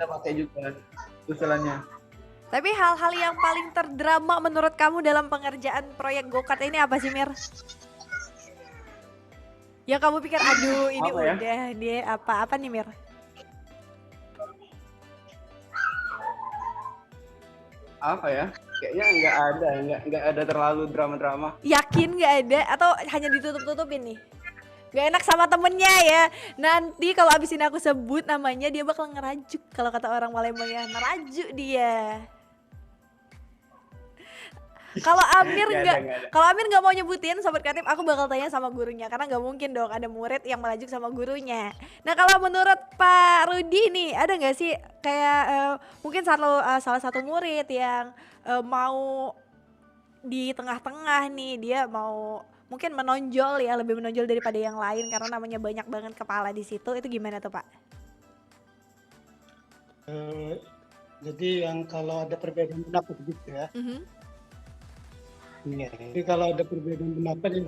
kita pakai juga usulannya. Tapi hal-hal yang paling terdrama menurut kamu dalam pengerjaan proyek go-kart ini apa sih, Mir? Ya kamu pikir, aduh ini Apa ya? udah dia apa nih, Mir? Apa ya? Kayaknya nggak ada terlalu drama-drama. Yakin nggak ada atau hanya ditutup-tutupin nih? Gak enak sama temennya ya. Nanti kalau abis ini aku sebut namanya dia bakal ngerajuk. Kalau kata orang Palembang ya, ngerajuk dia. Kalau Amir Nggak ada, nggak, nggak ada. kalau Amir nggak mau nyebutin sobat kreatif, aku bakal tanya sama gurunya karena nggak mungkin dong ada murid yang merajuk sama gurunya. Nah kalau menurut Pak Rudi nih, ada nggak sih kayak mungkin salah satu murid yang mau di tengah-tengah nih dia mau mungkin menonjol ya, lebih menonjol daripada yang lain karena namanya banyak banget kepala di situ, itu gimana tuh Pak? Jadi yang kalau ada perbedaan pendapat gitu ya. Mhm. Iya. Jadi kalau ada perbedaan pendapat yang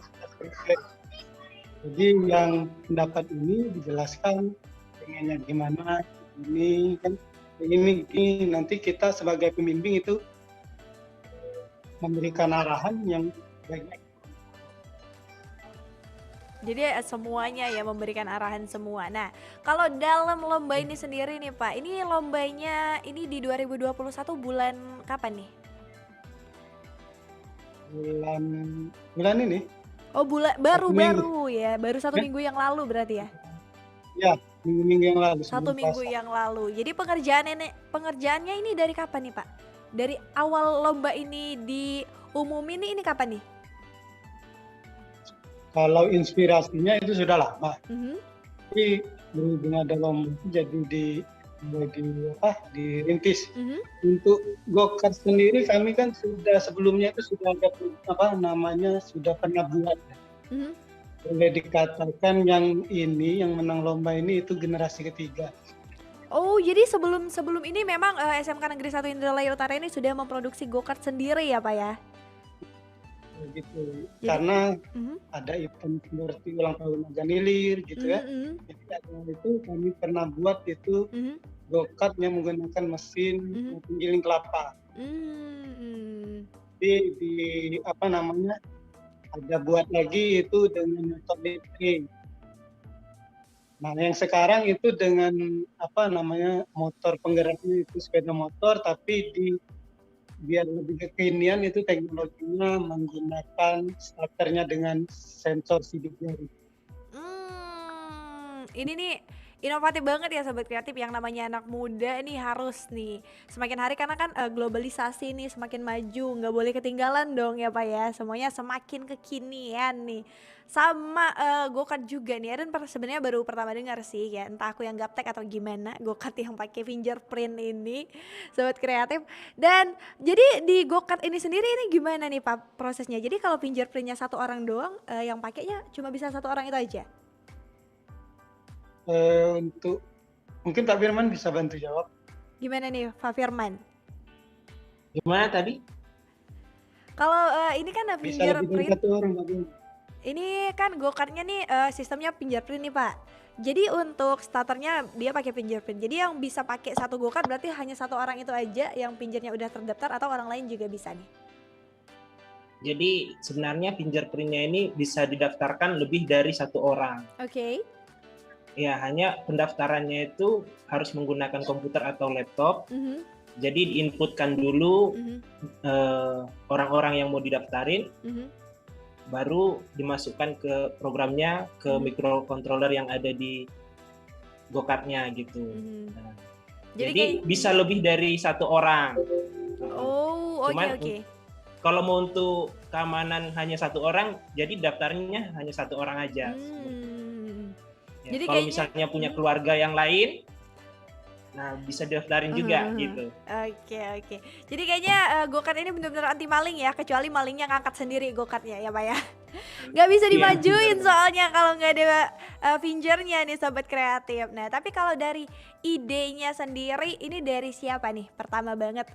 jadi yang pendapat ini dijelaskan pengennya gimana ini kan ini nanti kita sebagai pembimbing itu memberikan arahan yang baik. Jadi semuanya ya memberikan arahan semua. Nah, kalau dalam lomba ini sendiri nih Pak, ini lombanya ini di 2021 bulan kapan nih? Bulan ini. Oh baru ya, baru 1 minggu yang lalu berarti ya? Ya, minggu yang lalu. 1 minggu yang lalu. Jadi pengerjaannya ini dari kapan nih Pak? Dari awal lomba ini diumumin ini kapan nih? Kalau inspirasinya itu sudah lama. Tapi berhubung ada lomba jadi dirintis. Untuk go-kart sendiri kami kan sudah sebelumnya itu sudah ada sudah pernah buat. Boleh dikatakan yang menang lomba ini itu generasi ketiga. Oh jadi sebelum ini memang SMK Negeri 1 Indralaya Utara ini sudah memproduksi go-kart sendiri ya Pak ya? Gitu. Karena ada event seperti ulang tahun Maganilir gitu ya. Jadi itu kami pernah buat itu go-kart yang menggunakan mesin penggiling kelapa. Jadi ada buat lagi itu dengan motor listrik. Nah yang sekarang itu dengan motor penggeraknya itu sepeda motor tapi biar lebih kekinian itu teknologinya menggunakan starternya dengan sensor sidik jari. Ini nih inovatif banget ya sobat kreatif, yang namanya anak muda nih harus nih semakin hari karena kan globalisasi nih semakin maju, nggak boleh ketinggalan dong ya Pak ya, semuanya semakin kekinian nih. Sama go-kart juga nih, Aren sebenarnya baru pertama dengar sih ya, entah aku yang gaptek atau gimana, go-kart yang pakai fingerprint ini sobat kreatif. Dan jadi di go-kart ini sendiri ini gimana nih Pak prosesnya? Jadi kalau fingerprintnya satu orang doang, yang pakainya cuma bisa satu orang itu aja? Untuk mungkin Pak Firman bisa bantu jawab. Gimana nih Pak Firman? Gimana tadi? Kalau ini kan ada fingerprint. Orang, ini kan go-kartnya nih sistemnya fingerprint nih Pak. Jadi untuk starternya dia pakai fingerprint. Jadi yang bisa pakai satu go-kart berarti hanya satu orang itu aja yang pinjernya udah terdaftar atau orang lain juga bisa nih? Jadi sebenarnya fingerprintnya ini bisa didaftarkan lebih dari satu orang. Oke. Ya, hanya pendaftarannya itu harus menggunakan komputer atau laptop. Jadi diinputkan dulu orang-orang yang mau didaftarin, baru dimasukkan ke programnya, ke microcontroller yang ada di go-kartnya gitu. Nah, jadi bisa lebih dari satu orang. Oh, oke. Kalau mau untuk keamanan hanya satu orang, jadi daftarnya hanya satu orang aja. Ya, jadi kalau misalnya punya keluarga yang lain, nah bisa daftarin juga gitu. Oke. Jadi kayaknya go-kart ini benar-benar anti maling ya, kecuali malingnya ngangkat sendiri go-kartnya ya Pak ya. Nggak bisa dimajuin soalnya kalau nggak ada fingernya nih sobat kreatif. Nah tapi kalau dari idenya sendiri ini dari siapa nih? Pertama banget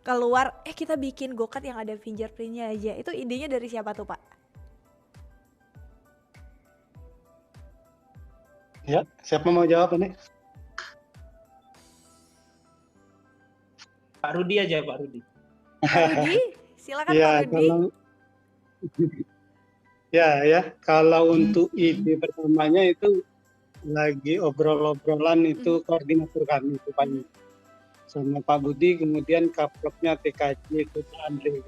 keluar kita bikin go-kart yang ada fingerprintnya aja. Itu idenya dari siapa tuh Pak? Ya, siapa mau jawab ini? Pak Rudi aja, Pak Rudi. Pak Rudi, silakan Pak Ya, Rudi. kalau untuk ide pertamanya itu lagi obrol-obrolan itu koordinator kami itu Pak sama Pak Budi, kemudian kaproknya TKJ itu Pak Andre.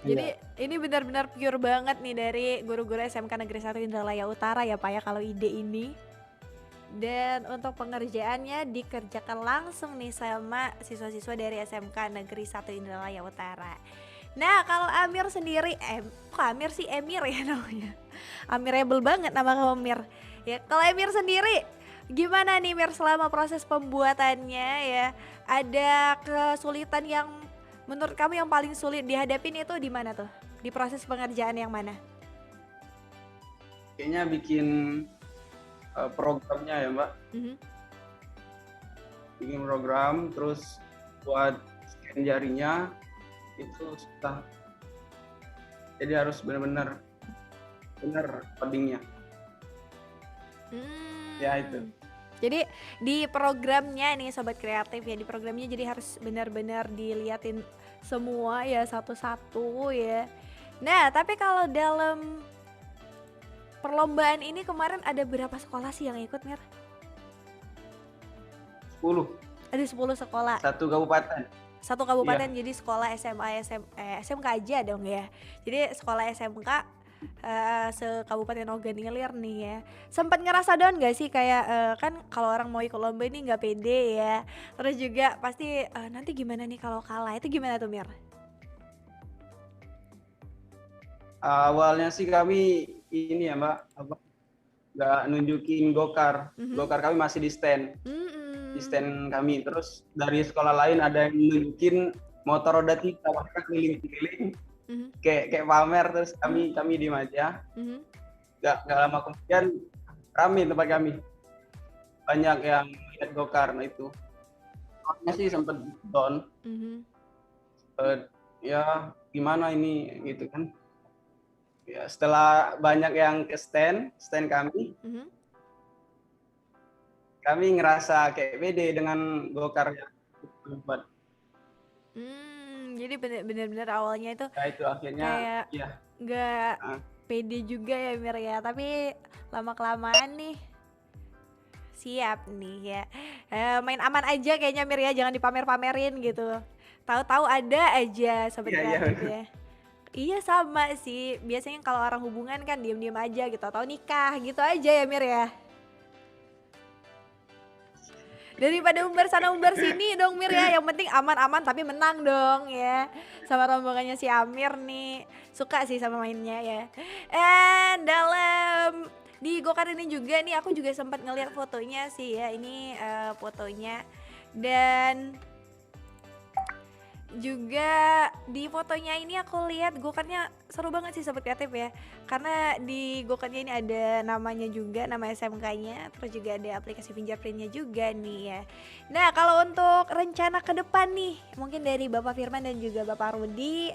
Jadi ini benar-benar pure banget nih dari guru-guru SMK Negeri 1 Indralaya Utara ya Pak ya kalau ide ini. Dan untuk pengerjaannya dikerjakan langsung nih sama siswa-siswa dari SMK Negeri 1 Indralaya Utara. Nah kalau Amir sendiri, kok Amir sih Emir ya namanya, Amirable banget nama kamu Mir. Ya kalau Emir sendiri gimana nih Mir selama proses pembuatannya ya, ada kesulitan yang menurut kamu yang paling sulit dihadapin itu di mana tuh? Di proses pengerjaan yang mana? Kayaknya bikin programnya ya Mbak. Bikin program, terus buat scan jarinya itu susah. Jadi harus benar-benar codingnya. Ya itu. Jadi di programnya nih Sobat Kreatif ya, di programnya jadi harus benar-benar diliatin semua ya satu-satu ya. Nah tapi kalau dalam perlombaan ini kemarin ada berapa sekolah sih yang ikut Mir? 10. Ada 10 sekolah. Satu kabupaten. Satu kabupaten jadi sekolah SMA, SMK aja dong ya. Jadi sekolah SMK se-Kabupaten Ogan Ilir nih ya. Sempat ngerasa down gak sih kayak kan kalau orang mau ikut lomba ini nggak pede ya. Terus juga pasti nanti gimana nih kalau kalah, itu gimana tuh Mir? Awalnya sih kami ini ya Mbak, nggak nunjukin gokar. Gokar kami masih di stand. Di stand kami. Terus dari sekolah lain ada yang nunjukin motor roda 3, mereka keliling-keliling. Kayak pamer, terus kami diem aja. Gak lama kemudian rame tempat kami, banyak yang lihat gokar. Nah itu awalnya sih sempet down. Ya gimana ini gitu kan ya, setelah banyak yang ke stand kami kami ngerasa kayak pede dengan gokar yang buat. Jadi benar-benar awalnya itu Ya itu akhirnya kayak ya nggak pede juga ya Mir ya, tapi lama-kelamaan nih siap nih ya. Main aman aja kayaknya Mir ya, jangan dipamer-pamerin gitu. Tahu-tahu ada aja Sobat Kreatif ya. Iya sama sih, biasanya kalau orang hubungan kan diem-diem aja gitu, atau nikah gitu aja ya Mir ya. Daripada umbar sana umbar sini dong Mir ya, yang penting aman-aman tapi menang dong ya. Sama rombongannya si Amir nih, suka sih sama mainnya ya. Dalam di gokar ini juga nih aku juga sempat ngeliat fotonya sih ya, ini fotonya. Dan juga di fotonya ini aku lihat gokarnya seru banget sih Sobat Kreatif ya, karena di gokarnya ini ada namanya juga, nama SMK-nya, terus juga ada aplikasi fingerprint-nya juga nih ya. Nah kalau untuk rencana ke depan nih, mungkin dari Bapak Firman dan juga Bapak Rudi,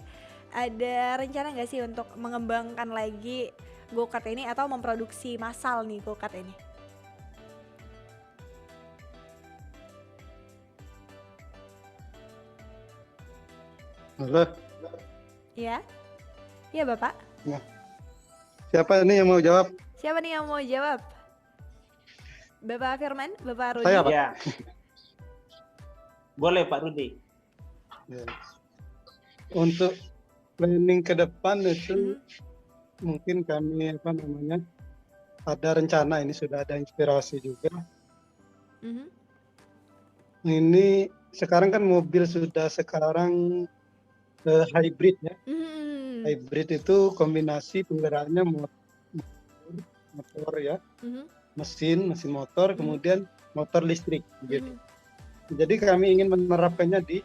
ada rencana nggak sih untuk mengembangkan lagi go-kart ini atau memproduksi massal nih go-kart ini? Halo. Ya, iya Bapak. Ya. Siapa nih yang mau jawab? Siapa nih yang mau jawab? Bapak Firman, Bapak Rudi? Saya Pak. Ya. Boleh Pak Rudi. Ya. Untuk planning ke depan itu mungkin kami ada rencana, ini sudah ada inspirasi juga. Ini sekarang kan mobil sudah hybrid ya. Hybrid itu kombinasi penggerakannya motor ya, mesin motor, kemudian motor listrik gitu. Jadi kami ingin menerapkannya di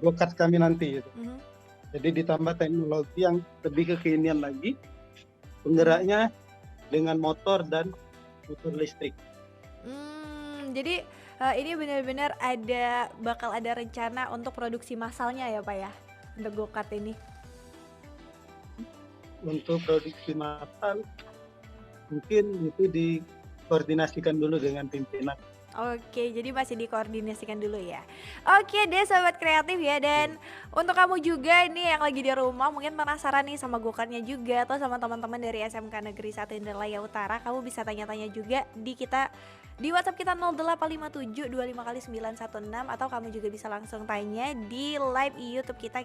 go-kart kami nanti gitu. Jadi ditambah teknologi yang lebih kekinian lagi, penggeraknya dengan motor dan motor listrik. Jadi ini benar-benar bakal ada rencana untuk produksi massalnya ya Pak ya, untuk go-kart ini? Untuk produksi massal mungkin itu dikoordinasikan dulu dengan pimpinan. Oke, jadi masih dikoordinasikan dulu ya. Oke deh sobat kreatif ya, dan untuk kamu juga ini yang lagi di rumah mungkin penasaran nih sama gokarnya juga atau sama teman-teman dari SMK Negeri 1 Indralaya Utara, kamu bisa tanya-tanya juga di kita di WhatsApp kita 0857 25 kali 916, atau kamu juga bisa langsung tanya di live YouTube kita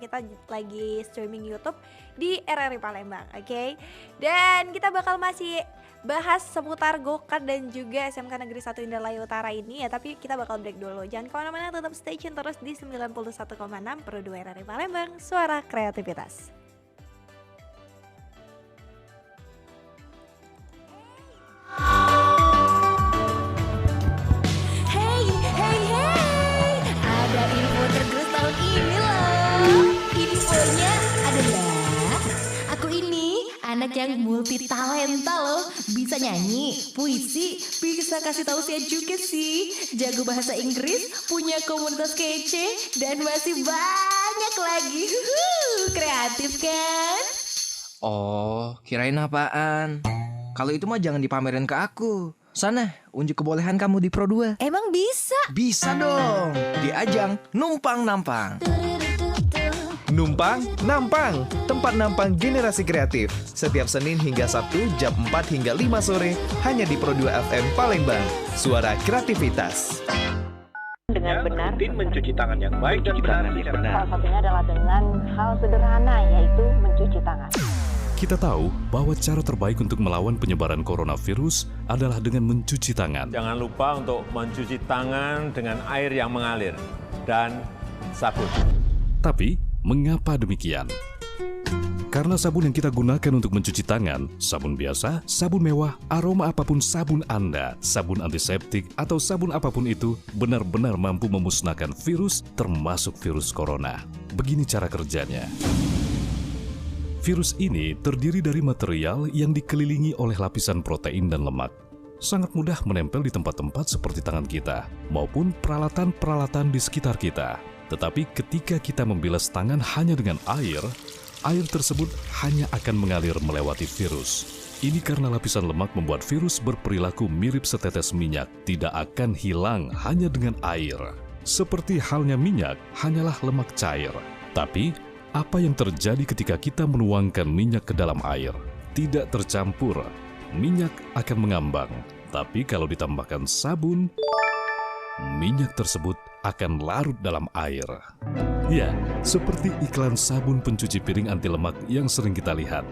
lagi streaming YouTube di RRI Palembang, oke? Dan kita bakal masih bahas seputar go-kart dan juga SMK Negeri 1 Indralaya Utara ini ya, tapi kita bakal break dulu. Jangan kemana-mana, tetap stay tune terus di 91,6 per 2 RRI Palembang, suara kreativitas. Hey, ada info tergerus tahun ini loh. Infonya adalah aku ini anak yang multi talenta loh. Bisa nyanyi, puisi, bisa kasih tahu saya juga sih. Jago bahasa Inggris, punya komunitas kece, dan masih banyak lagi. Kreatif kan? Oh, kirain apaan? Kalau itu mah jangan dipamerin ke aku. Sana, unjuk kebolehan kamu di Pro 2. Emang bisa? Bisa dong, di ajang Numpang Nampang. Numpang Nampang, tempat nampang generasi kreatif. Setiap Senin hingga Sabtu jam 4 hingga 5 sore hanya di Pro 2 FM Palembang. Suara kreativitas. Dengan benar, rutin mencuci tangan yang baik dan benar. Salah satunya adalah dengan hal sederhana, yaitu mencuci tangan. Kita tahu bahwa cara terbaik untuk melawan penyebaran coronavirus adalah dengan mencuci tangan. Jangan lupa untuk mencuci tangan dengan air yang mengalir dan sabun. Tapi, mengapa demikian? Karena sabun yang kita gunakan untuk mencuci tangan, sabun biasa, sabun mewah, aroma apapun sabun Anda, sabun antiseptik, atau sabun apapun itu, benar-benar mampu memusnahkan virus, termasuk virus corona. Begini cara kerjanya. Virus ini terdiri dari material yang dikelilingi oleh lapisan protein dan lemak. Sangat mudah menempel di tempat-tempat seperti tangan kita, maupun peralatan-peralatan di sekitar kita. Tetapi ketika kita membilas tangan hanya dengan air tersebut hanya akan mengalir melewati virus. Ini karena lapisan lemak membuat virus berperilaku mirip setetes minyak, tidak akan hilang hanya dengan air. Seperti halnya minyak, hanyalah lemak cair. Tapi, apa yang terjadi ketika kita menuangkan minyak ke dalam air? Tidak tercampur, minyak akan mengambang. Tapi kalau ditambahkan sabun, minyak tersebut akan larut dalam air. Ya, seperti iklan sabun pencuci piring anti lemak yang sering kita lihat.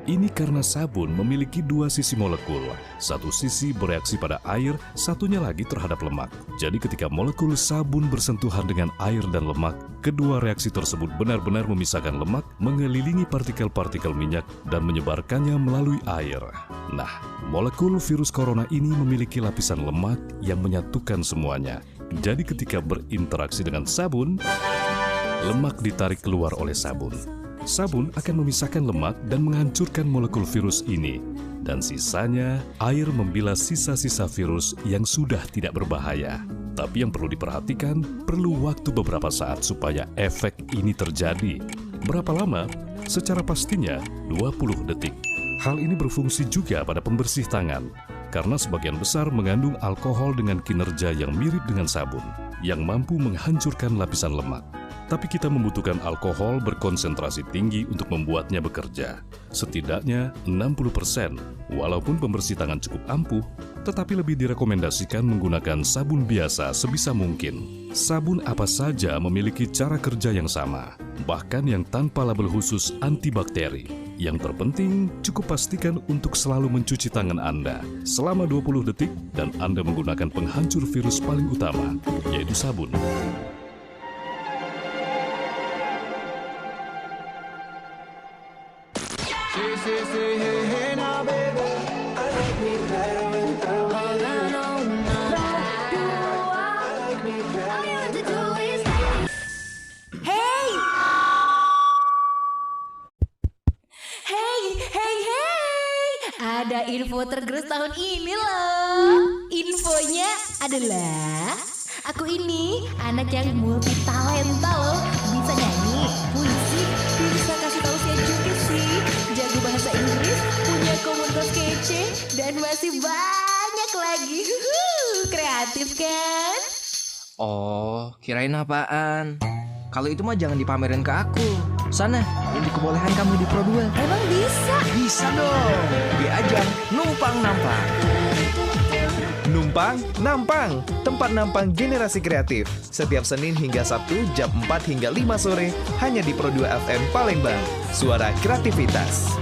Ini karena sabun memiliki dua sisi molekul. Satu sisi bereaksi pada air, satunya lagi terhadap lemak. Jadi ketika molekul sabun bersentuhan dengan air dan lemak, kedua reaksi tersebut benar-benar memisahkan lemak, mengelilingi partikel-partikel minyak, dan menyebarkannya melalui air. Nah, molekul virus corona ini memiliki lapisan lemak yang menyatukan semuanya. Jadi ketika berinteraksi dengan sabun, lemak ditarik keluar oleh sabun. Sabun akan memisahkan lemak dan menghancurkan molekul virus ini. Dan sisanya, air membilas sisa-sisa virus yang sudah tidak berbahaya. Tapi yang perlu diperhatikan, perlu waktu beberapa saat supaya efek ini terjadi. Berapa lama? Secara pastinya, 20 detik. Hal ini berfungsi juga pada pembersih tangan, karena sebagian besar mengandung alkohol dengan kinerja yang mirip dengan sabun, yang mampu menghancurkan lapisan lemak. Tapi kita membutuhkan alkohol berkonsentrasi tinggi untuk membuatnya bekerja. Setidaknya 60%, walaupun pembersih tangan cukup ampuh, tetapi lebih direkomendasikan menggunakan sabun biasa sebisa mungkin. Sabun apa saja memiliki cara kerja yang sama, bahkan yang tanpa label khusus antibakteri. Yang terpenting, cukup pastikan untuk selalu mencuci tangan Anda selama 20 detik dan Anda menggunakan penghancur virus paling utama, yaitu sabun. Ada info tergerus tahun ini loh. Infonya adalah aku ini anak yang multi talenta loh. Bisa nyanyi, puisi, bisa kasih tahu saya juga sih. Jago bahasa Inggris, punya komunitas kece, dan masih banyak lagi. Kreatif kan? Oh, kirain apaan? Kalau itu mah jangan dipamerin ke aku. Sana, unjuk kebolehan kamu di Pro 2. Emang bisa? Bisa dong. Di ajang Numpang Nampang. Numpang Nampang, tempat nampang generasi kreatif. Setiap Senin hingga Sabtu jam 4 hingga 5 sore hanya di Pro 2 FM Palembang. Suara kreativitas.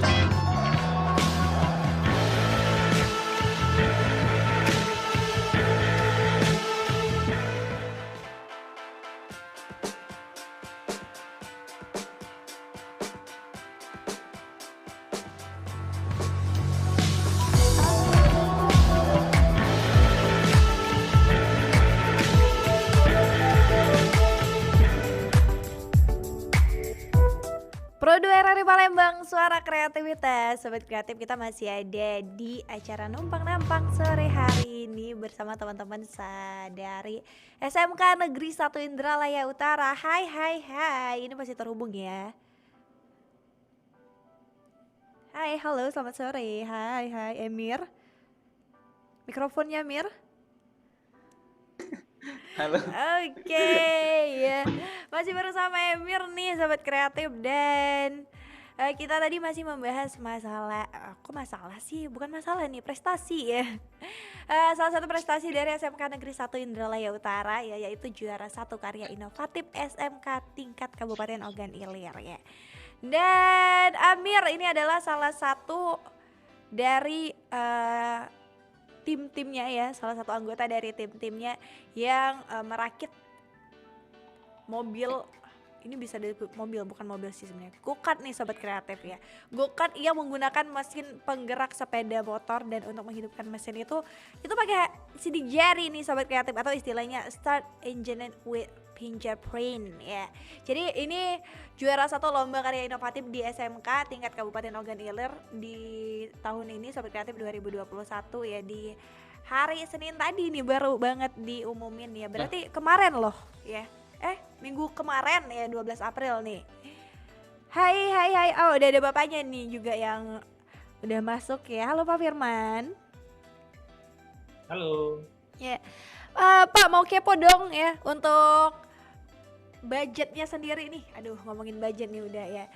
Pro 2 RRI Palembang, suara kreativitas. Sobat kreatif, kita masih ada di acara Numpang Nampang sore hari ini bersama teman-teman dari SMK Negeri 1 Indralaya Utara. Hai, ini masih terhubung ya. Hai, halo, selamat sore. Hai, Emir. Mikrofonnya, Mir. Halo. Oke, ya. Masih bersama Emir nih, sobat kreatif, dan kita tadi masih membahas masalah, kok masalah sih? Bukan masalah nih, prestasi ya. Salah satu prestasi dari SMK Negeri 1 Indralaya Utara ya, yaitu juara 1 karya inovatif SMK tingkat Kabupaten Ogan Ilir ya. Dan Amir ini adalah salah satu dari tim-timnya ya, salah satu anggota dari tim-timnya yang merakit mobil. Ini bisa dari mobil, bukan mobil sih sebenarnya, go-kart nih sobat kreatif ya. Go-kart yang menggunakan mesin penggerak sepeda motor, dan untuk menghidupkan mesin itu pakai sidik jari nih sobat kreatif, atau istilahnya start engine with fingerprint ya. Jadi ini juara 1 lomba karya inovatif di SMK tingkat Kabupaten Ogan Ilir di tahun ini sobat kreatif 2021 ya, di hari Senin tadi nih baru banget diumumin ya. Berarti kemarin loh ya. Minggu kemarin ya, 12 April nih. Hai. Oh, udah ada bapaknya nih juga yang udah masuk ya. Halo Pak Firman. Halo. Ya. Pak, mau kepo dong ya untuk budgetnya sendiri nih. Aduh, ngomongin budget nih udah ya.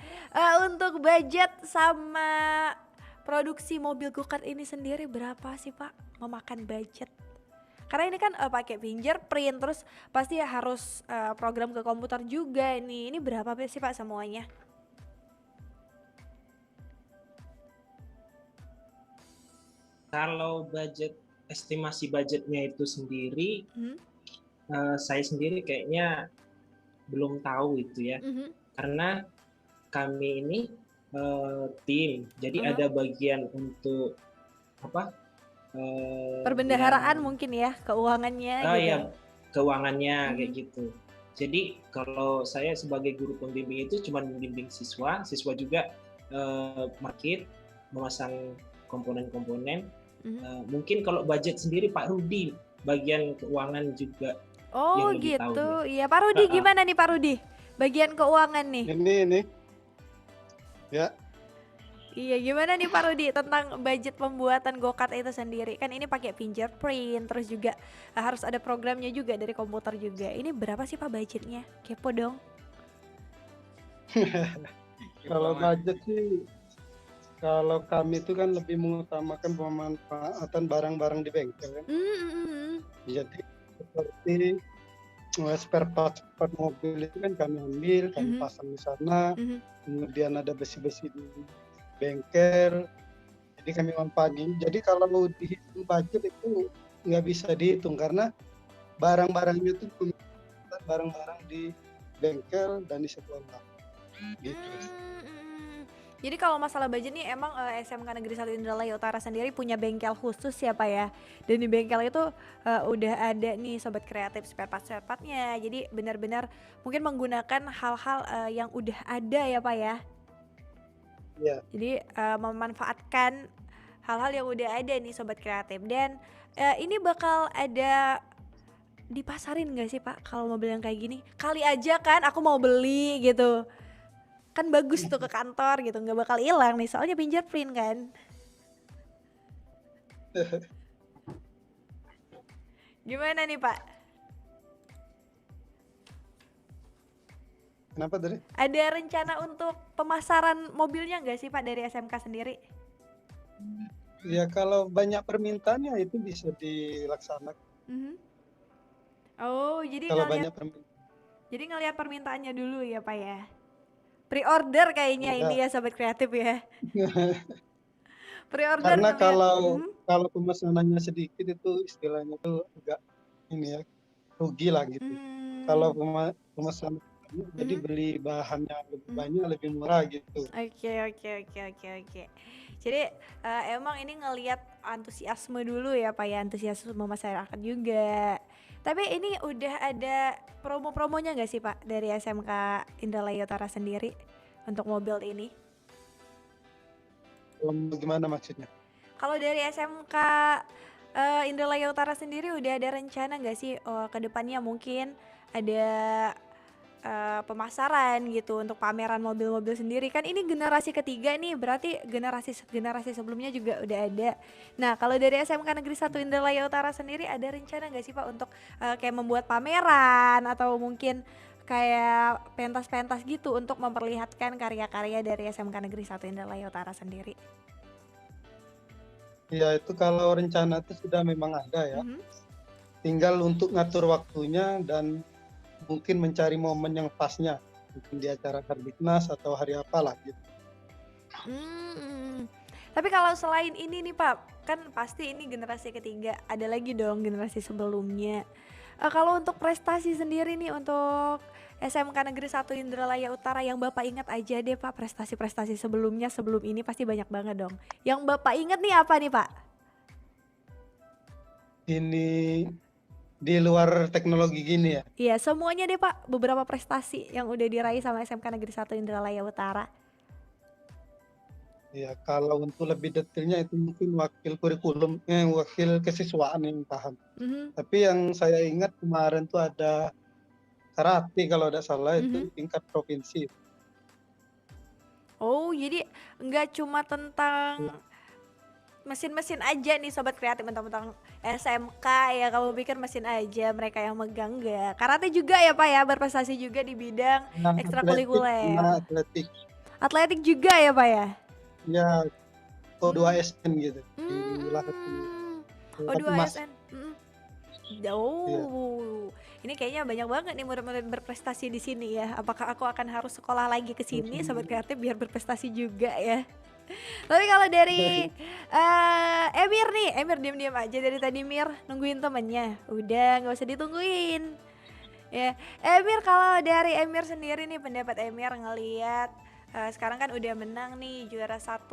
Untuk budget sama produksi mobil go-kart ini sendiri berapa sih Pak memakan budget? Karena ini kan pakai fingerprint, terus pasti harus program ke komputer juga nih. Ini berapa sih Pak semuanya? Kalau estimasi budgetnya itu sendiri, saya sendiri kayaknya belum tahu itu ya. Karena kami ini tim, jadi ada bagian untuk perbendaharaan mungkin ya, keuangannya gitu. Ya, keuangannya kayak gitu. Jadi kalau saya sebagai guru pembimbing itu cuma membimbing siswa juga market, memasang komponen-komponen. Mungkin kalau budget sendiri Pak Rudi bagian keuangan juga. Oh gitu, iya Pak Rudi gimana nih Pak Rudi? Bagian keuangan nih. Ini. Ya. Iya, gimana nih Pak Rudi tentang budget pembuatan go-kart itu sendiri? Kan ini pakai fingerprint, terus juga harus ada programnya juga dari komputer juga. Ini berapa sih Pak budgetnya? Kepo dong. Kalau budget sih, kalau kami itu kan lebih mengutamakan pemanfaatan barang-barang di bengkel kan. Jadi seperti spare part mobil itu kan kami ambil, kami pasang di sana. Kemudian ada besi-besi di bengkel, jadi kami manfaatin. Jadi kalau dihitung budget itu nggak bisa dihitung karena barang-barangnya itu barang-barang di bengkel dan di sekolah gitu. Jadi kalau masalah budget nih emang SMK Negeri 1 Indralaya Utara sendiri punya bengkel khusus ya Pak ya. Dan di bengkel itu udah ada nih sobat kreatif spare part-nya. Jadi benar-benar mungkin menggunakan hal-hal yang udah ada ya Pak ya. Ya. Jadi memanfaatkan hal-hal yang udah ada nih sobat kreatif. Dan ini bakal ada dipasarin gak sih Pak kalau mobil yang kayak gini? Kali aja kan aku mau beli gitu, kan bagus tuh ke kantor gitu, nggak bakal hilang nih soalnya fingerprint kan. Gimana nih Pak? Kenapa tadi? Ada rencana untuk pemasaran mobilnya nggak sih Pak dari SMK sendiri? Ya kalau banyak permintaannya itu bisa dilaksanakan. Oh, jadi Kalau ngelihat banyak permintaan. jadi ngelihat permintaannya dulu ya Pak ya. Pre-order kayaknya Ya. ini ya Sobat Kreatif ya. Pre-order Karena ngelihat. kalau pemesanannya sedikit itu istilahnya tuh agak ini ya, rugi lah gitu. Kalau pemesanan jadi beli bahannya lebih banyak, lebih murah gitu. Oke. Jadi emang ini ngelihat antusiasme dulu ya Pak ya, antusiasme masyarakat juga. Tapi ini udah ada promo-promonya nggak sih Pak dari SMK Indralaya Utara sendiri untuk mobil ini? Gimana maksudnya? Kalau dari SMK Indralaya Utara sendiri udah ada rencana nggak sih ke depannya mungkin ada pemasaran gitu untuk pameran mobil-mobil sendiri? Kan ini generasi ketiga nih, berarti generasi sebelumnya juga udah ada. Nah kalau dari SMK Negeri 1 Indralaya Utara sendiri ada rencana nggak sih Pak untuk kayak membuat pameran atau mungkin kayak pentas-pentas gitu untuk memperlihatkan karya-karya dari SMK Negeri 1 Indralaya Utara sendiri? Ya itu kalau rencana itu sudah memang ada ya. Tinggal untuk ngatur waktunya dan mungkin mencari momen yang pasnya, mungkin di acara Hardiknas atau hari apalah gitu. Tapi kalau selain ini nih Pak, kan pasti ini generasi ketiga, ada lagi dong generasi sebelumnya. Kalau untuk prestasi sendiri nih untuk SMK Negeri 1 Indralaya Utara yang Bapak ingat aja deh Pak, prestasi-prestasi sebelumnya sebelum ini pasti banyak banget dong. Yang Bapak ingat nih apa nih Pak? Ini di luar teknologi gini ya? Iya semuanya deh Pak, beberapa prestasi yang udah diraih sama SMK Negeri 1 Indralaya Utara. Ya kalau untuk lebih detailnya itu mungkin wakil kurikulum, wakil kesiswaan yang paham. Tapi yang saya ingat kemarin tuh ada karate kalau tidak salah itu tingkat provinsi. Oh jadi nggak cuma tentang mesin-mesin aja nih Sobat Kreatif, mentang-mentang SMK ya kamu pikir mesin aja mereka yang megang, nggak. Karate juga ya Pak ya, berprestasi juga di bidang ekstrakurikuler. Atletik juga ya Pak ya? Ya, 2SN gitu. Oh 2SN. Ini kayaknya banyak banget nih murid-murid berprestasi di sini ya. Apakah aku akan harus sekolah lagi ke sini Sobat Kreatif biar berprestasi juga ya? Tapi kalau dari Emir nih, Emir diam-diam aja dari tadi Mir nungguin temennya. Udah nggak usah ditungguin. Ya, Emir kalau dari Emir sendiri nih pendapat Emir ngelihat sekarang kan udah menang nih juara 1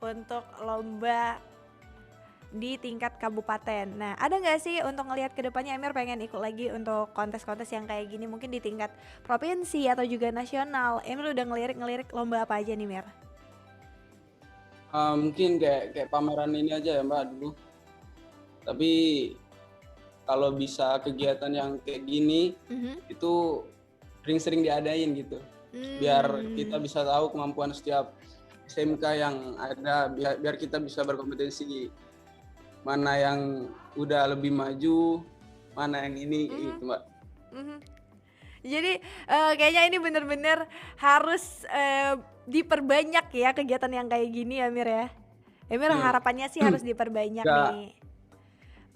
untuk lomba di tingkat kabupaten. Nah, ada nggak sih untuk ngelihat ke depannya Emir pengen ikut lagi untuk kontes-kontes yang kayak gini mungkin di tingkat provinsi atau juga nasional? Emir udah ngelirik lomba apa aja nih Mir? Mungkin kayak pameran ini aja ya Mbak dulu. Tapi kalau bisa kegiatan yang kayak gini itu sering-sering diadain gitu. Biar kita bisa tahu kemampuan setiap SMK yang ada, biar kita bisa berkompetensi mana yang udah lebih maju, mana yang ini gitu Mbak. Jadi kayaknya ini benar-benar harus diperbanyak ya kegiatan yang kayak gini ya Mir ya. Emir harapannya sih harus diperbanyak nih.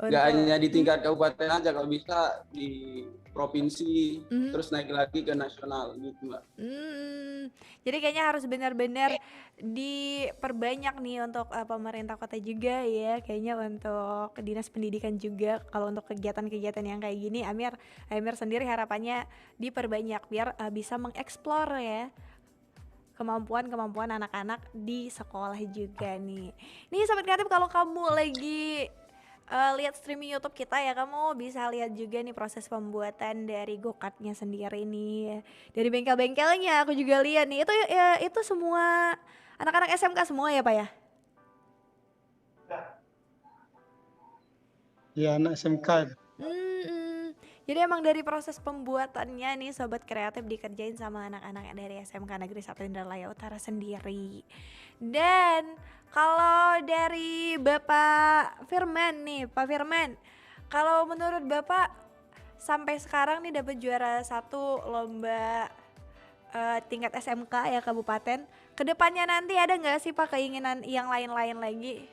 Nggak hanya di tingkat kabupaten aja, kalau bisa di provinsi, terus naik lagi ke nasional gitu Mbak. Jadi kayaknya harus benar-benar diperbanyak nih untuk pemerintah kota juga ya, kayaknya untuk dinas pendidikan juga. Kalau untuk kegiatan-kegiatan yang kayak gini Emir sendiri harapannya diperbanyak biar bisa mengeksplor ya kemampuan anak-anak di sekolah juga nih. Nih Sobat Kreatif, kalau kamu lagi lihat streaming YouTube kita ya, kamu bisa lihat juga nih proses pembuatan dari go-kartnya sendiri nih. Dari bengkel-bengkelnya aku juga lihat nih. Itu semua anak-anak SMK semua ya Pak ya? Ya anak SMK. Jadi emang dari proses pembuatannya nih Sobat Kreatif dikerjain sama anak-anak dari SMK Negeri 1 Indralaya Utara sendiri. Dan kalau dari Bapak Firman nih, Pak Firman, Kalau menurut Bapak sampai sekarang nih dapat juara 1 lomba tingkat SMK ya kabupaten. Kedepannya nanti ada nggak sih Pak keinginan yang lain-lain lagi?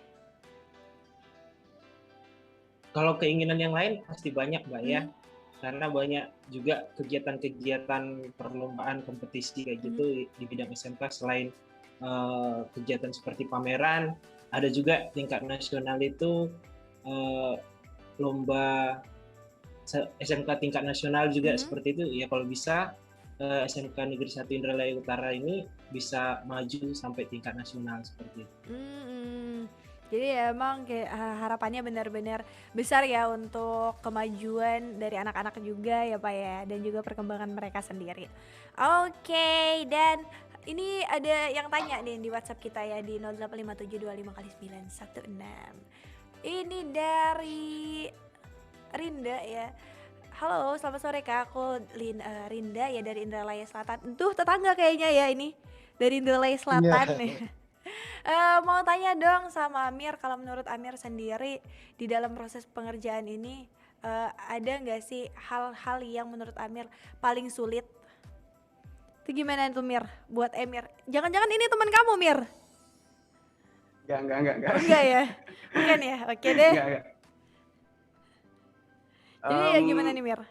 Kalau keinginan yang lain pasti banyak Mbak ya. Karena banyak juga kegiatan-kegiatan perlombaan kompetisi kayak gitu di bidang SMK. Selain kegiatan seperti pameran, ada juga tingkat nasional itu lomba SMK tingkat nasional juga seperti itu. Ya kalau bisa SMK Negeri 1 Indralaya Utara ini bisa maju sampai tingkat nasional seperti itu. Jadi ya emang kayak harapannya benar-benar besar ya untuk kemajuan dari anak-anak juga ya Pak ya, dan juga perkembangan mereka sendiri. Oke, dan ini ada yang tanya nih di WhatsApp kita ya di 085725 916. Ini dari Rinda ya. Halo, selamat sore Kak, aku Rinda ya dari Indralaya Selatan. Tuh tetangga kayaknya ya ini, dari Indralaya Selatan nih. Mau tanya dong sama Amir, kalau menurut Amir sendiri di dalam proses pengerjaan ini ada nggak sih hal-hal yang menurut Amir paling sulit? Itu gimana tuh Mir, buat Emir? Jangan-jangan ini teman kamu Mir? Enggak. Enggak ya? Bukan ya? Oke deh. Enggak. Jadi ya gimana nih Mir?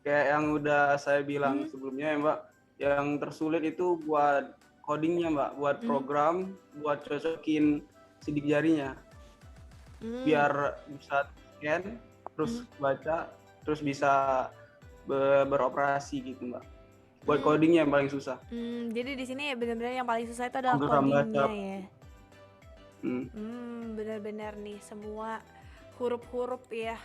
Kayak yang udah saya bilang sebelumnya ya Mbak, yang tersulit itu buat codingnya Mbak, buat program, buat cocokin sidik jarinya, biar bisa scan, terus baca, terus bisa beroperasi gitu Mbak. Buat codingnya yang paling susah. Jadi di sini benar-benar yang paling susah itu adalah Program codingnya baca. ya. Benar-benar nih semua huruf-huruf ya,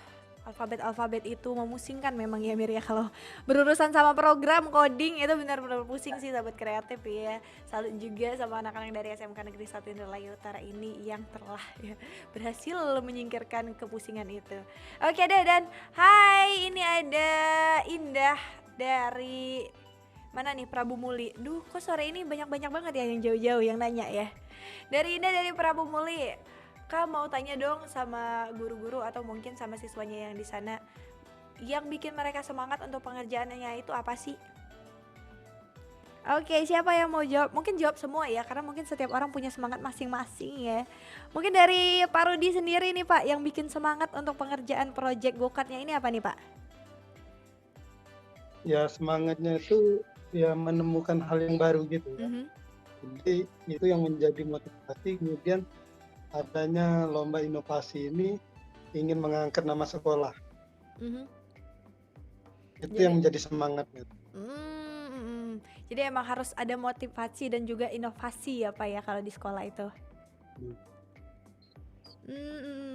alfabet itu memusingkan memang ya Mir ya, kalau berurusan sama program coding itu benar-benar pusing sih sahabat kreatif ya. Salut juga sama anak-anak dari SMK Negeri 1 Indralaya Utara ini yang telah ya, berhasil menyingkirkan kepusingan itu. Oke deh, dan hai, ini ada Indah dari mana nih, Prabu Muli. Duh, kok sore ini banyak-banyak banget ya yang jauh-jauh yang nanya ya. Dari Indah dari Prabu Muli. Kak mau tanya dong sama guru-guru atau mungkin sama siswanya yang di sana, yang bikin mereka semangat untuk pengerjaannya itu apa sih? Oke, siapa yang mau jawab? Mungkin jawab semua ya, karena mungkin setiap orang punya semangat masing-masing ya. Mungkin dari Pak Rudi sendiri nih Pak, yang bikin semangat untuk pengerjaan proyek go-kartnya ini apa nih Pak? Ya semangatnya itu ya menemukan hal yang baru gitu ya. Jadi itu yang menjadi motivasi, kemudian adanya lomba inovasi ini ingin mengangkat nama sekolah. Itu yang menjadi semangatnya. Jadi emang harus ada motivasi dan juga inovasi ya Pak ya kalau di sekolah itu.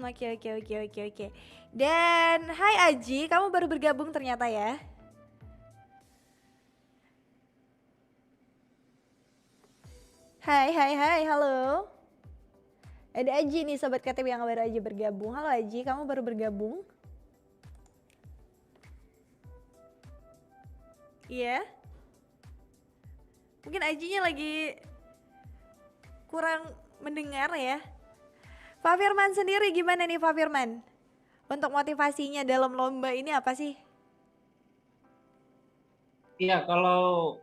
Oke. Dan hai Aji, kamu baru bergabung ternyata ya. Hai, halo. Ada Aji nih sobat KTP yang baru aja bergabung. Halo Aji, kamu baru bergabung? Iya. Mungkin Ajinya lagi kurang mendengar ya. Pak Firman sendiri gimana nih Pak Firman? Untuk motivasinya dalam lomba ini apa sih? Iya, kalau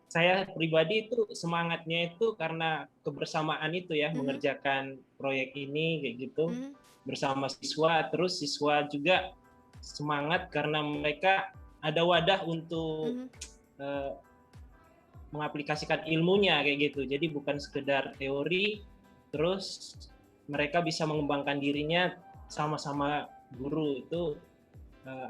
saya pribadi itu semangatnya itu karena kebersamaan itu ya, mengerjakan proyek ini kayak gitu bersama siswa. Terus siswa juga semangat karena mereka ada wadah untuk mengaplikasikan ilmunya kayak gitu. Jadi bukan sekedar teori, terus mereka bisa mengembangkan dirinya sama-sama guru itu,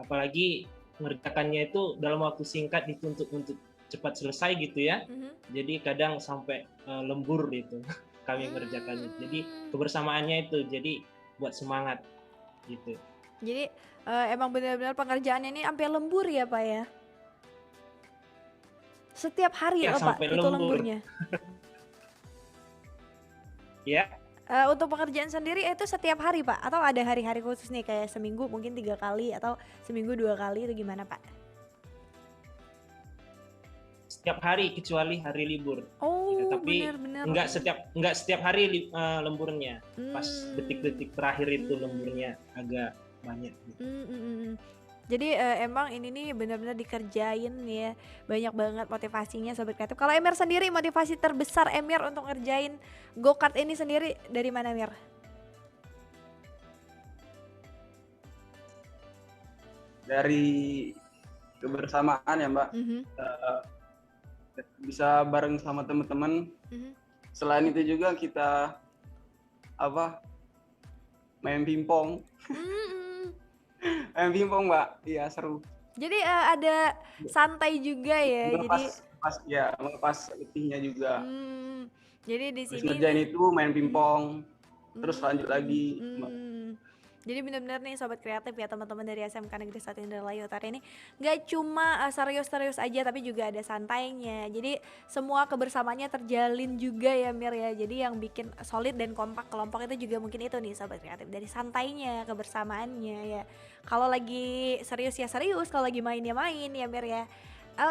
apalagi mengerjakannya itu dalam waktu singkat dituntut untuk cepat selesai gitu ya. Jadi kadang sampai lembur gitu kami mengerjakannya. Jadi kebersamaannya itu jadi buat semangat gitu. Jadi emang benar-benar pengerjaannya ini sampai lembur ya Pak ya? Setiap hari ya Pak itu lemburnya? Ya. Untuk pekerjaan sendiri itu setiap hari Pak? Atau ada hari-hari khusus nih kayak seminggu mungkin 3 kali atau seminggu 2 kali itu gimana Pak? setiap hari kecuali hari libur. Oh, gitu. Tapi benar-benar. nggak setiap hari lemburnya. Pas detik-detik terakhir itu lemburnya agak banyak. Gitu. Jadi emang ini nih benar-benar dikerjain ya, banyak banget motivasinya Sobat Kreatif. Kalau Emir sendiri, motivasi terbesar Emir untuk ngerjain go-kart ini sendiri dari mana, Emir? Dari kebersamaan ya Mbak, bisa bareng sama teman-teman. Selain itu juga kita main pingpong. Main pingpong Mbak, iya seru. Jadi ada santai juga ya. Melepas letihnya juga. Jadi di Terus sini ngerjain itu main pingpong, terus lanjut lagi. Jadi benar-benar nih Sobat Kreatif ya, teman-teman dari SMK Negeri 1 Indralaya Utara ini gak cuma serius-serius aja, tapi juga ada santainya. Jadi semua kebersamaannya terjalin juga ya Mir ya. Jadi yang bikin solid dan kompak kelompok itu juga mungkin itu nih Sobat Kreatif, dari santainya, kebersamaannya ya. Kalau lagi serius ya serius, kalau lagi main ya main ya Mir ya.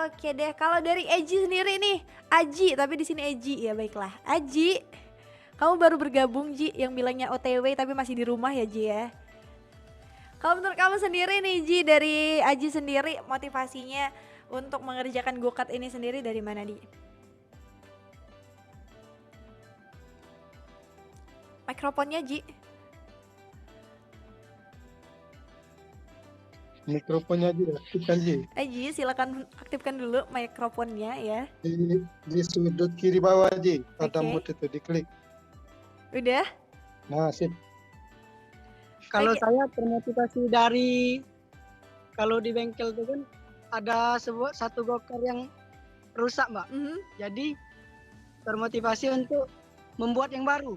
Oke deh, kalau dari Eji sendiri nih, Aji, tapi di sini Eji ya, baiklah. Aji, kamu baru bergabung Ji, yang bilangnya OTW tapi masih di rumah ya Ji ya. Kalau menurut kamu sendiri nih Ji, dari Aji sendiri motivasinya untuk mengerjakan go-kart ini sendiri dari mana Di? Mikrofonnya Ji. Mikrofonnya aja aktifkan Ji. Ji, silakan aktifkan dulu mikrofonnya ya. Di sudut kiri bawah Ji, ada mute itu diklik. Udah? Nah, sip. Kalau saya termotivasi dari, kalau di bengkel itu kan ada satu go-kart yang rusak Mbak. Jadi termotivasi untuk membuat yang baru.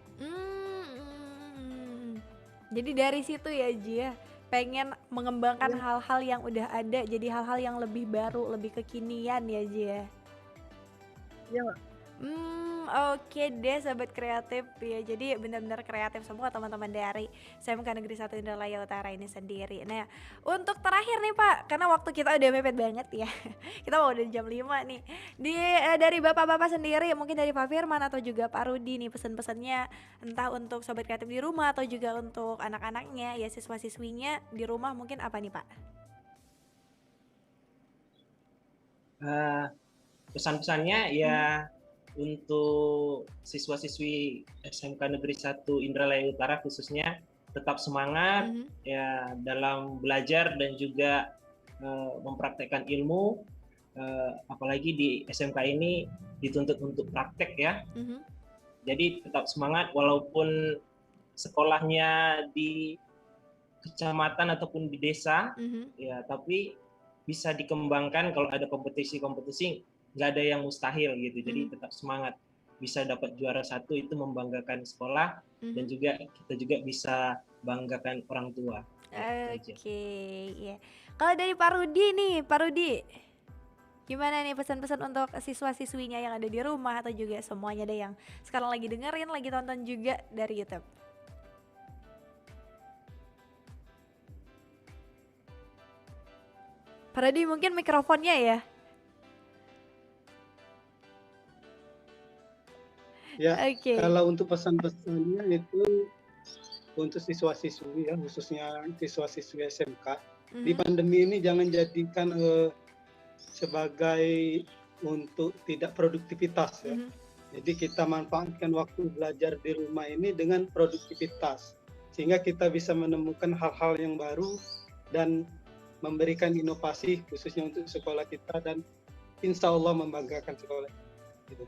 Jadi dari situ ya Ji ya, pengen mengembangkan hal-hal yang udah ada jadi hal-hal yang lebih baru, lebih kekinian ya Ji ya. Iya Mbak. Oke deh Sobat Kreatif ya, jadi benar-benar kreatif semua teman-teman dari SMK Negeri 1 Indralaya Utara ini sendiri. Nah untuk terakhir nih Pak, karena waktu kita udah mepet banget ya, kita mau udah jam 5 nih. Dari bapak-bapak sendiri, mungkin dari Pak Firman atau juga Pak Rudi nih, pesan-pesannya entah untuk Sobat Kreatif di rumah atau juga untuk anak-anaknya ya, siswa-siswinya di rumah, mungkin apa nih Pak? Pesan-pesannya ya, untuk siswa-siswi SMK Negeri 1 Indralaya Utara khususnya tetap semangat ya dalam belajar dan juga mempraktekkan ilmu, apalagi di SMK ini dituntut untuk praktek ya. Jadi tetap semangat walaupun sekolahnya di kecamatan ataupun di desa ya, tapi bisa dikembangkan kalau ada kompetisi-kompetisi, nggak ada yang mustahil gitu. Jadi tetap semangat, bisa dapat juara 1 itu membanggakan sekolah dan juga kita juga bisa banggakan orang tua. Oke, ya. Kalau dari Pak Rudi nih, Pak Rudi, gimana nih pesan-pesan untuk siswa-siswinya yang ada di rumah atau juga semuanya deh yang sekarang lagi dengerin, lagi tonton juga dari YouTube? Pak Rudi mungkin mikrofonnya ya. Ya, kalau untuk pesan-pesannya itu untuk siswa-siswi ya, khususnya siswa-siswi SMK, di pandemi ini jangan jadikan sebagai untuk tidak produktivitas ya. Jadi kita manfaatkan waktu belajar di rumah ini dengan produktivitas, sehingga kita bisa menemukan hal-hal yang baru dan memberikan inovasi khususnya untuk sekolah kita, dan insya Allah membanggakan sekolah gitu.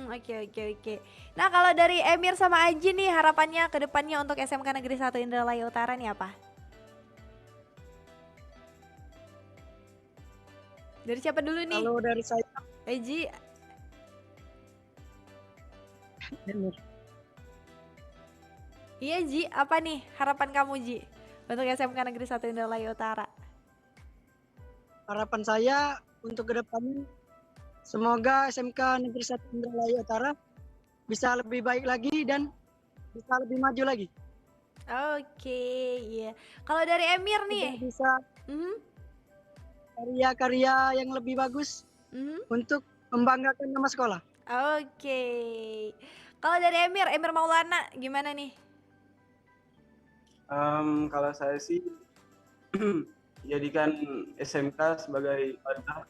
Oke. Nah kalau dari Emir sama Aji nih, harapannya ke depannya untuk SMK Negeri 1 Indralaya Utara nih apa? Dari siapa dulu nih? Kalau dari saya, Aji. Iya Ji, apa nih harapan kamu Ji untuk SMK Negeri 1 Indralaya Utara? Harapan saya untuk ke depannya, semoga SMK Negeri 1 Indralaya Utara bisa lebih baik lagi dan bisa lebih maju lagi. Oke, iya. Kalau dari Emir nih, bisa karya-karya yang lebih bagus untuk membanggakan nama sekolah. Oke. Kalau dari Emir Maulana gimana nih? Kalau saya sih jadikan SMK sebagai wadah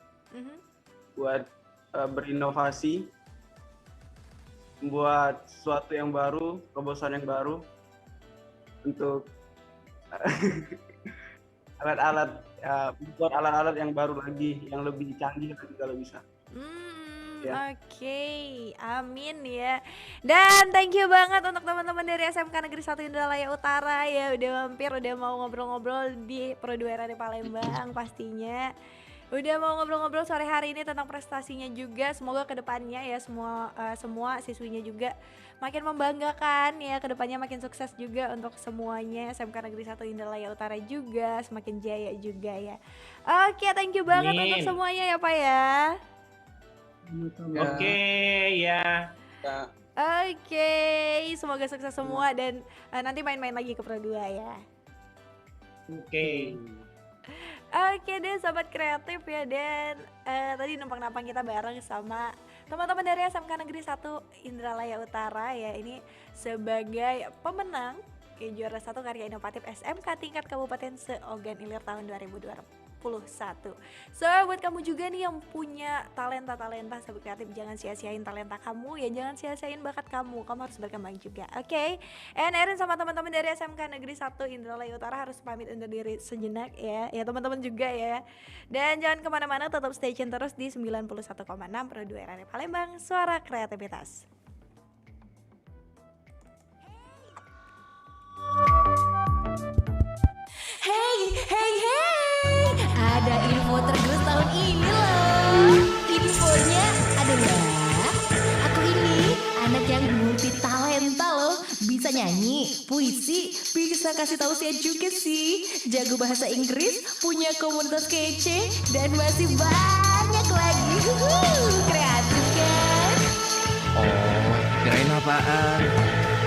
buat berinovasi, membuat sesuatu yang baru, terobosan yang baru untuk buat alat-alat yang baru lagi, yang lebih canggih lagi kalau bisa. Ya. Oke, amin ya. Dan thank you banget untuk teman-teman dari SMK Negeri 1 Indralaya Utara ya udah mampir, udah mau ngobrol-ngobrol di Pro 2 RRI Palembang pastinya. Udah mau ngobrol-ngobrol sore hari ini tentang prestasinya juga. Semoga kedepannya ya semua siswinya juga makin membanggakan ya, kedepannya makin sukses juga untuk semuanya. SMK Negeri 1 Indralaya Utara juga semakin jaya juga ya. Oke, thank you banget untuk semuanya ya Pak ya. Oke, ya. Oke, semoga sukses semua dan nanti main-main lagi ke Pro 2 ya. Oke deh Sobat Kreatif ya, dan tadi numpang-nampang kita bareng sama teman-teman dari SMK Negeri 1 Indralaya Utara ya. Ini sebagai pemenang juara 1 karya inovatif SMK tingkat Kabupaten se-Ogan Ilir tahun 2021. So buat kamu juga nih yang punya talenta Sobat Kreatif, jangan sia-siain talenta kamu ya, jangan sia-siain bakat kamu harus berkembang juga. Oke. And Erin sama teman-teman dari SMK Negeri 1 Indralaya Utara harus pamit undur diri sejenak ya teman-teman juga ya. Dan jangan kemana-mana, tetap stay tune terus di 91,6 Pro 2 RRI Palembang, suara kreativitas. Hey, ada info tergerus tahun ini loh. Infonya adalah aku ini anak yang multi talenta loh. Bisa nyanyi, puisi, bisa kasih tahu saya juga sih. Jago bahasa Inggris, punya komunitas kece, dan masih banyak lagi. Kreatif kan? Oh, kirain apaan?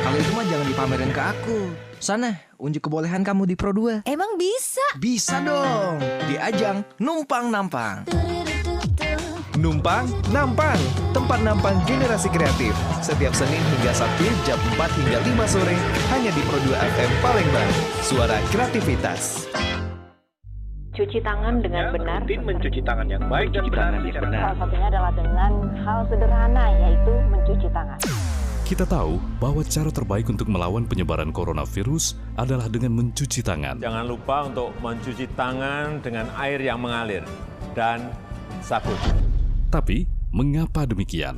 Kalau itu mah jangan dipamerin ke aku. Sana, unjuk kebolehan kamu di Pro 2. Emang bisa? Bisa dong. Di ajang Numpang Nampang. Numpang Nampang, tempat nampang generasi kreatif. Setiap Senin hingga Sabtu jam 4 hingga 5 sore hanya di Pro 2 FM Palembang. Suara kreativitas. Cuci tangan dengan benar. Rutin mencuci tangan yang baik dan benar. Salah satunya adalah dengan hal sederhana, yaitu mencuci tangan. Kita tahu bahwa cara terbaik untuk melawan penyebaran coronavirus adalah dengan mencuci tangan. Jangan lupa untuk mencuci tangan dengan air yang mengalir dan sabun. Tapi, mengapa demikian?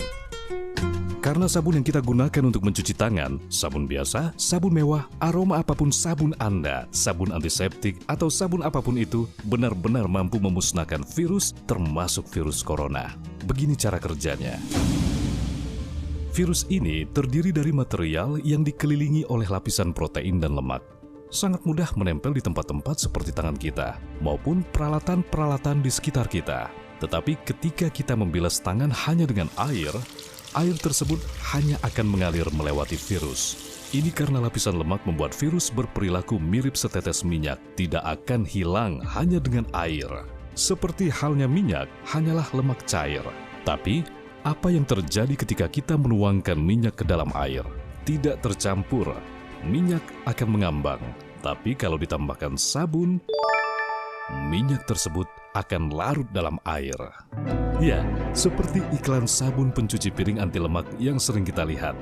Karena sabun yang kita gunakan untuk mencuci tangan, sabun biasa, sabun mewah, aroma apapun sabun Anda, sabun antiseptik, atau sabun apapun itu, benar-benar mampu memusnahkan virus, termasuk virus corona. Begini cara kerjanya. Virus ini terdiri dari material yang dikelilingi oleh lapisan protein dan lemak. Sangat mudah menempel di tempat-tempat seperti tangan kita, maupun peralatan-peralatan di sekitar kita. Tetapi ketika kita membilas tangan hanya dengan air tersebut hanya akan mengalir melewati virus. Ini karena lapisan lemak membuat virus berperilaku mirip setetes minyak, tidak akan hilang hanya dengan air. Seperti halnya minyak, hanyalah lemak cair. Tapi, apa yang terjadi ketika kita menuangkan minyak ke dalam air? Tidak tercampur, minyak akan mengambang. Tapi kalau ditambahkan sabun, minyak tersebut akan larut dalam air. Ya, seperti iklan sabun pencuci piring anti lemak yang sering kita lihat.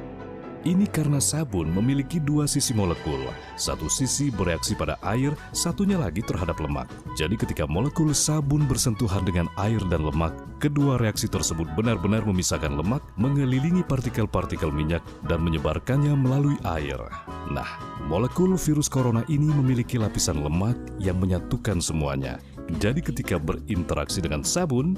Ini karena sabun memiliki dua sisi molekul. Satu sisi bereaksi pada air, satunya lagi terhadap lemak. Jadi ketika molekul sabun bersentuhan dengan air dan lemak, kedua reaksi tersebut benar-benar memisahkan lemak, mengelilingi partikel-partikel minyak, dan menyebarkannya melalui air. Nah, molekul virus corona ini memiliki lapisan lemak yang menyatukan semuanya. Jadi ketika berinteraksi dengan sabun,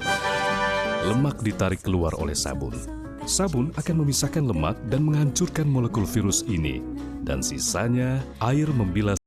lemak ditarik keluar oleh sabun. Sabun akan memisahkan lemak dan menghancurkan molekul virus ini, dan sisanya air membilas